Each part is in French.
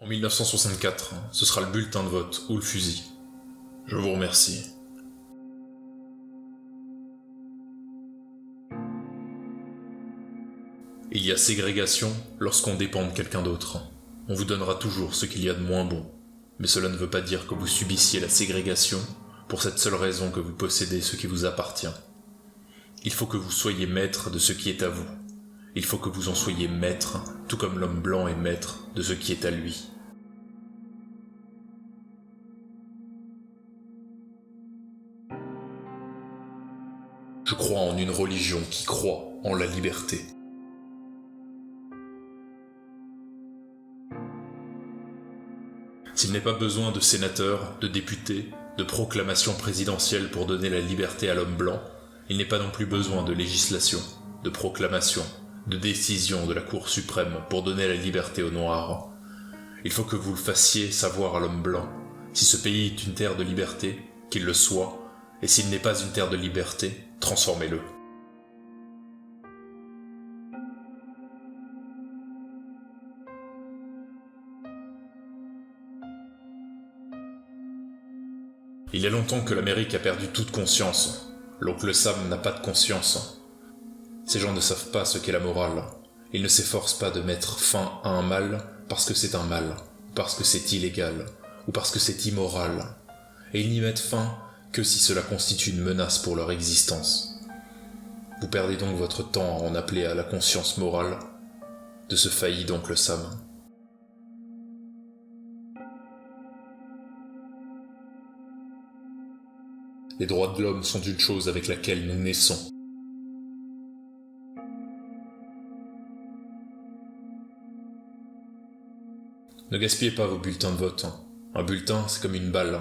En 1964, ce sera le bulletin de vote ou le fusil. Je vous remercie. Il y a ségrégation lorsqu'on dépend de quelqu'un d'autre. On vous donnera toujours ce qu'il y a de moins bon. Mais cela ne veut pas dire que vous subissiez la ségrégation pour cette seule raison que vous possédez ce qui vous appartient. Il faut que vous soyez maître de ce qui est à vous. Il faut que vous en soyez maître, tout comme l'homme blanc est maître de ce qui est à lui. Je crois en une religion qui croit en la liberté. S'il n'est pas besoin de sénateurs, de députés, de proclamations présidentielles pour donner la liberté à l'homme blanc, il n'est pas non plus besoin de législation, de proclamation, de décision de la Cour suprême pour donner la liberté aux Noirs. Il faut que vous le fassiez savoir à l'homme blanc. Si ce pays est une terre de liberté, qu'il le soit, et s'il n'est pas une terre de liberté, transformez-le. Il y a longtemps que l'Amérique a perdu toute conscience. L'oncle Sam n'a pas de conscience. Ces gens ne savent pas ce qu'est la morale. Ils ne s'efforcent pas de mettre fin à un mal parce que c'est un mal, parce que c'est illégal, ou parce que c'est immoral. Et ils n'y mettent fin que si cela constitue une menace pour leur existence. Vous perdez donc votre temps à en appeler à la conscience morale de ce failli d'oncle Sam. Les droits de l'homme sont une chose avec laquelle nous naissons. Ne gaspillez pas vos bulletins de vote. Un bulletin, c'est comme une balle.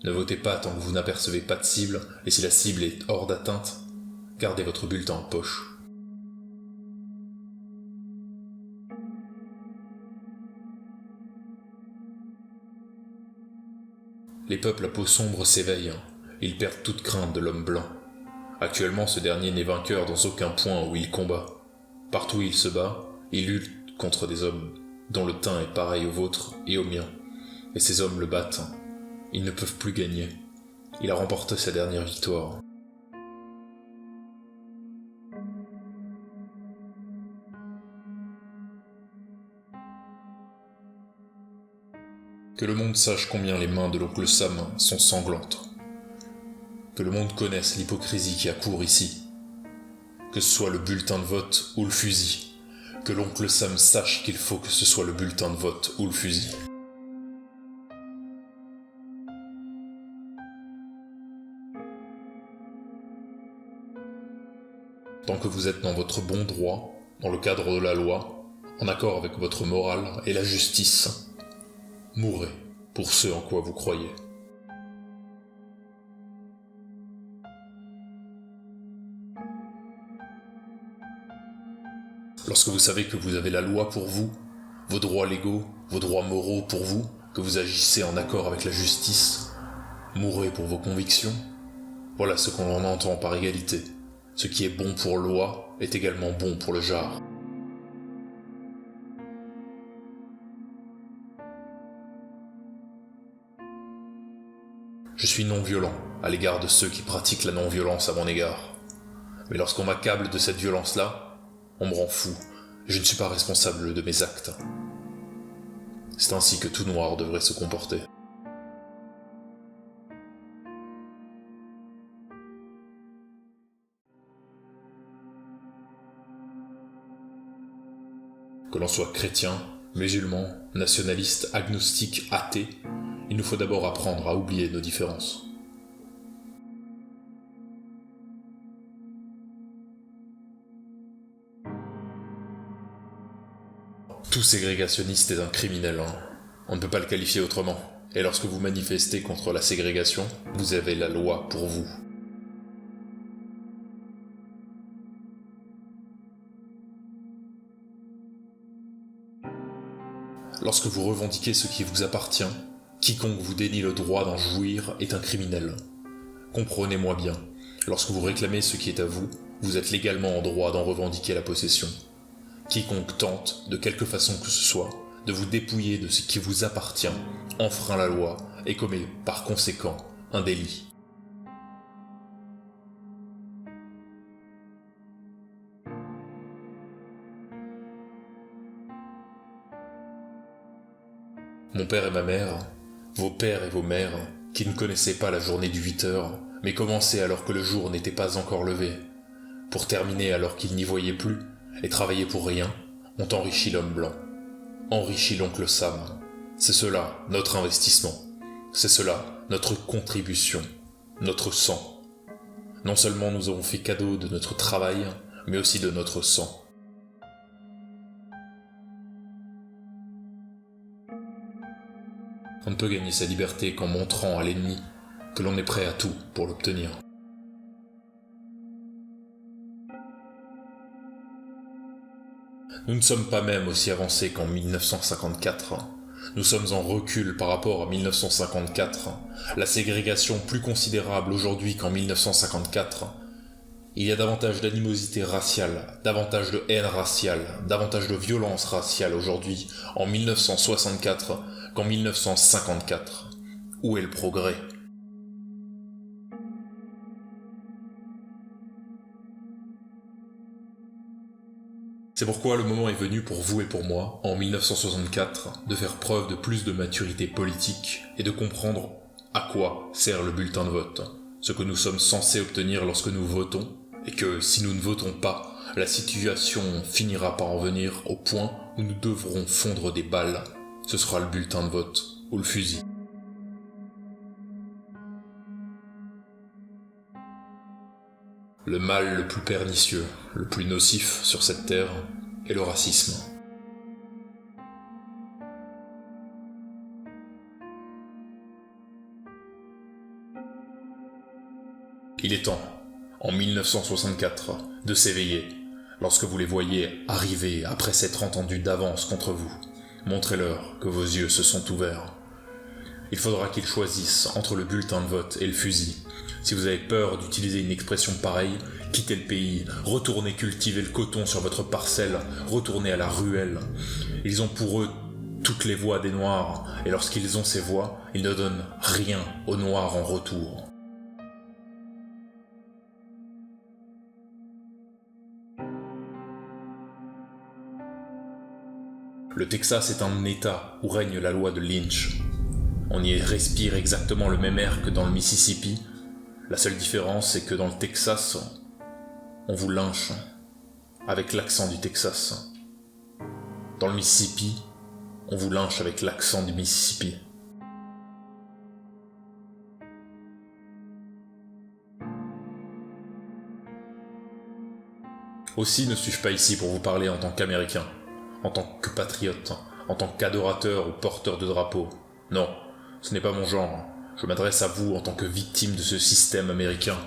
Ne votez pas tant que vous n'apercevez pas de cible, et si la cible est hors d'atteinte, gardez votre bulletin en poche. Les peuples à peau sombre s'éveillent. Ils perdent toute crainte de l'homme blanc. Actuellement, ce dernier n'est vainqueur dans aucun point où il combat. Partout où il se bat, il lutte contre des hommes dont le teint est pareil au vôtre et au mien. Et ces hommes le battent. Ils ne peuvent plus gagner. Il a remporté sa dernière victoire. Que le monde sache combien les mains de l'oncle Sam sont sanglantes. Que le monde connaisse l'hypocrisie qui accourt ici. Que ce soit le bulletin de vote ou le fusil. Que l'oncle Sam sache qu'il faut que ce soit le bulletin de vote ou le fusil. Tant que vous êtes dans votre bon droit, dans le cadre de la loi, en accord avec votre morale et la justice, mourrez pour ce en quoi vous croyez. Lorsque vous savez que vous avez la loi pour vous, vos droits légaux, vos droits moraux pour vous, que vous agissez en accord avec la justice, mourrez pour vos convictions, voilà ce qu'on en entend par égalité. Ce qui est bon pour loi est également bon pour le jar. Je suis non-violent à l'égard de ceux qui pratiquent la non-violence à mon égard. Mais lorsqu'on m'accable de cette violence-là, on me rend fou, et je ne suis pas responsable de mes actes. C'est ainsi que tout noir devrait se comporter. Que l'on soit chrétien, musulman, nationaliste, agnostique, athée, il nous faut d'abord apprendre à oublier nos différences. Tout ségrégationniste est un criminel, On ne peut pas le qualifier autrement. Et lorsque vous manifestez contre la ségrégation, vous avez la loi pour vous. Lorsque vous revendiquez ce qui vous appartient, quiconque vous dénie le droit d'en jouir est un criminel. Comprenez-moi bien, lorsque vous réclamez ce qui est à vous, vous êtes légalement en droit d'en revendiquer la possession. Quiconque tente, de quelque façon que ce soit, de vous dépouiller de ce qui vous appartient, enfreint la loi et commet par conséquent un délit. Mon père et ma mère, vos pères et vos mères, qui ne connaissaient pas la journée du 8 heures, mais commençaient alors que le jour n'était pas encore levé, pour terminer alors qu'ils n'y voyaient plus, et travailler pour rien, ont enrichi l'homme blanc, enrichi l'oncle Sam. C'est cela notre investissement, c'est cela notre contribution, notre sang. Non seulement nous avons fait cadeau de notre travail, mais aussi de notre sang. On ne peut gagner sa liberté qu'en montrant à l'ennemi que l'on est prêt à tout pour l'obtenir. Nous ne sommes pas même aussi avancés qu'en 1954. Nous sommes en recul par rapport à 1954. La ségrégation plus considérable aujourd'hui qu'en 1954. Il y a davantage d'animosité raciale, davantage de haine raciale, davantage de violence raciale aujourd'hui, en 1964, qu'en 1954. Où est le progrès ? C'est pourquoi le moment est venu pour vous et pour moi, en 1964, de faire preuve de plus de maturité politique et de comprendre à quoi sert le bulletin de vote, ce que nous sommes censés obtenir lorsque nous votons, et que si nous ne votons pas, la situation finira par en venir au point où nous devrons fondre des balles. Ce sera le bulletin de vote ou le fusil. Le mal le plus pernicieux, le plus nocif sur cette terre est le racisme. Il est temps, en 1964, de s'éveiller, lorsque vous les voyez arriver après s'être entendus d'avance contre vous. Montrez-leur que vos yeux se sont ouverts. Il faudra qu'ils choisissent entre le bulletin de vote et le fusil. Si vous avez peur d'utiliser une expression pareille, quittez le pays, retournez cultiver le coton sur votre parcelle, retournez à la ruelle. Ils ont pour eux toutes les voix des Noirs, et lorsqu'ils ont ces voix, ils ne donnent rien aux Noirs en retour. Le Texas est un État où règne la loi de Lynch. On y respire exactement le même air que dans le Mississippi. La seule différence, c'est que dans le Texas, on vous lynche avec l'accent du Texas. Dans le Mississippi, on vous lynche avec l'accent du Mississippi. Aussi ne suis-je pas ici pour vous parler en tant qu'Américain, en tant que patriote, en tant qu'adorateur ou porteur de drapeau. Non, ce n'est pas mon genre. Je m'adresse à vous en tant que victime de ce système américain.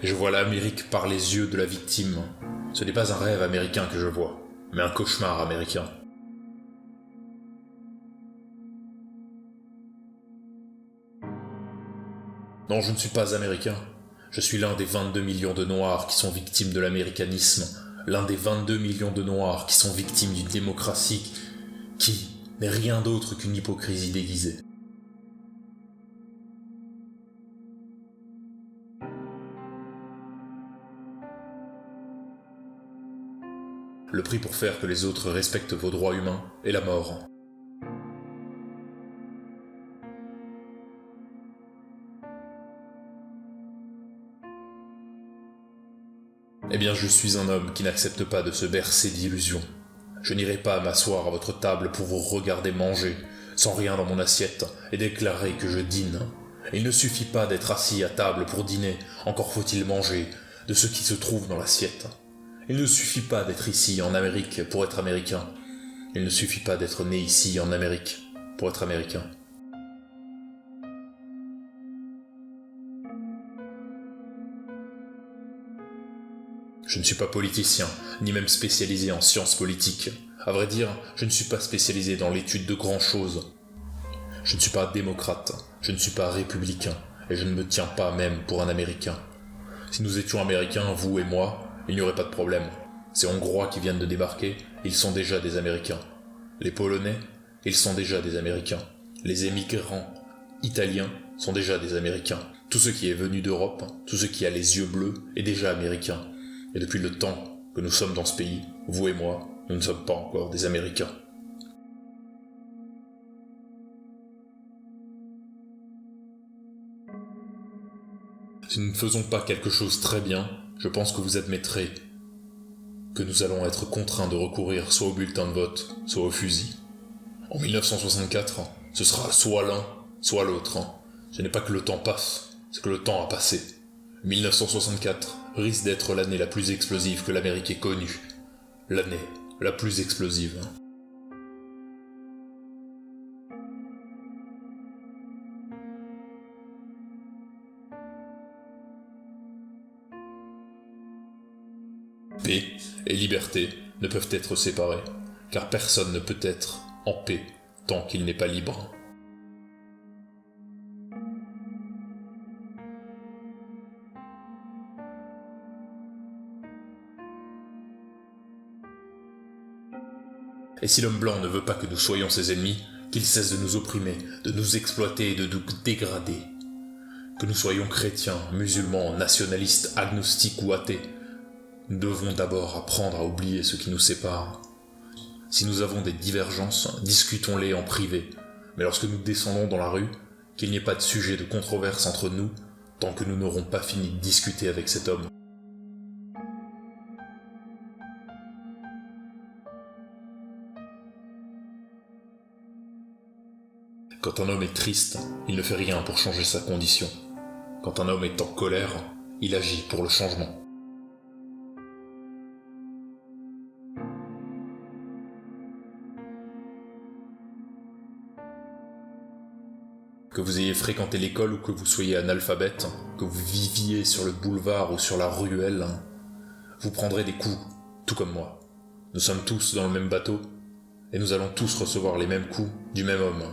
Et je vois l'Amérique par les yeux de la victime. Ce n'est pas un rêve américain que je vois, mais un cauchemar américain. Non, je ne suis pas américain. Je suis l'un des 22 millions de Noirs qui sont victimes de l'américanisme, l'un des 22 millions de Noirs qui sont victimes d'une démocratie qui n'est rien d'autre qu'une hypocrisie déguisée. Le prix pour faire que les autres respectent vos droits humains est la mort. Eh bien, je suis un homme qui n'accepte pas de se bercer d'illusions. Je n'irai pas m'asseoir à votre table pour vous regarder manger, sans rien dans mon assiette, et déclarer que je dîne. Il ne suffit pas d'être assis à table pour dîner, encore faut-il manger de ce qui se trouve dans l'assiette. Il ne suffit pas d'être ici en Amérique pour être américain. Il ne suffit pas d'être né ici en Amérique pour être américain. Je ne suis pas politicien, ni même spécialisé en sciences politiques. À vrai dire, je ne suis pas spécialisé dans l'étude de grand chose. Je ne suis pas démocrate, je ne suis pas républicain, et je ne me tiens pas même pour un Américain. Si nous étions Américains, vous et moi, il n'y aurait pas de problème. Ces Hongrois qui viennent de débarquer, ils sont déjà des Américains. Les Polonais, ils sont déjà des Américains. Les émigrants italiens sont déjà des Américains. Tout ce qui est venu d'Europe, tout ce qui a les yeux bleus, est déjà américain. Et depuis le temps que nous sommes dans ce pays, vous et moi, nous ne sommes pas encore des Américains. Si nous ne faisons pas quelque chose très bien, je pense que vous admettrez que nous allons être contraints de recourir soit au bulletin de vote, soit au fusil. En 1964, ce sera soit l'un, soit l'autre. Ce n'est pas que le temps passe, c'est que le temps a passé. 1964 risque d'être l'année la plus explosive que l'Amérique ait connue. L'année la plus explosive. Paix et liberté ne peuvent être séparés, car personne ne peut être en paix tant qu'il n'est pas libre. Et si l'homme blanc ne veut pas que nous soyons ses ennemis, qu'il cesse de nous opprimer, de nous exploiter et de nous dégrader. Que nous soyons chrétiens, musulmans, nationalistes, agnostiques ou athées, nous devons d'abord apprendre à oublier ce qui nous sépare. Si nous avons des divergences, discutons-les en privé, mais lorsque nous descendons dans la rue, qu'il n'y ait pas de sujet de controverse entre nous, tant que nous n'aurons pas fini de discuter avec cet homme. Quand un homme est triste, il ne fait rien pour changer sa condition. Quand un homme est en colère, il agit pour le changement. Que vous ayez fréquenté l'école ou que vous soyez analphabète, que vous viviez sur le boulevard ou sur la ruelle, vous prendrez des coups, tout comme moi. Nous sommes tous dans le même bateau, et nous allons tous recevoir les mêmes coups du même homme.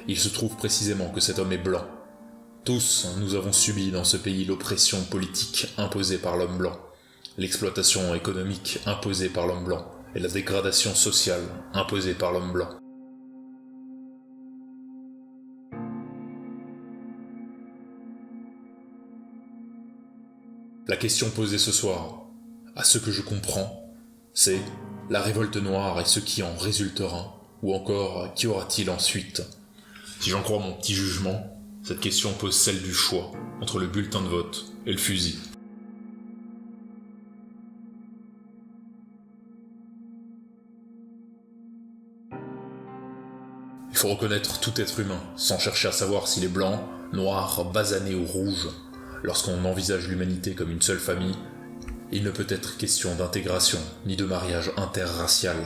Il se trouve précisément que cet homme est blanc. Tous, nous avons subi dans ce pays l'oppression politique imposée par l'homme blanc, l'exploitation économique imposée par l'homme blanc, et la dégradation sociale imposée par l'homme blanc. La question posée ce soir, à ce que je comprends, c'est la révolte noire et ce qui en résultera, ou encore qu'y aura-t-il ensuite? Si j'en crois mon petit jugement, cette question pose celle du choix entre le bulletin de vote et le fusil. Il faut reconnaître tout être humain, sans chercher à savoir s'il est blanc, noir, basané ou rouge. Lorsqu'on envisage l'humanité comme une seule famille, il ne peut être question d'intégration ni de mariage interracial.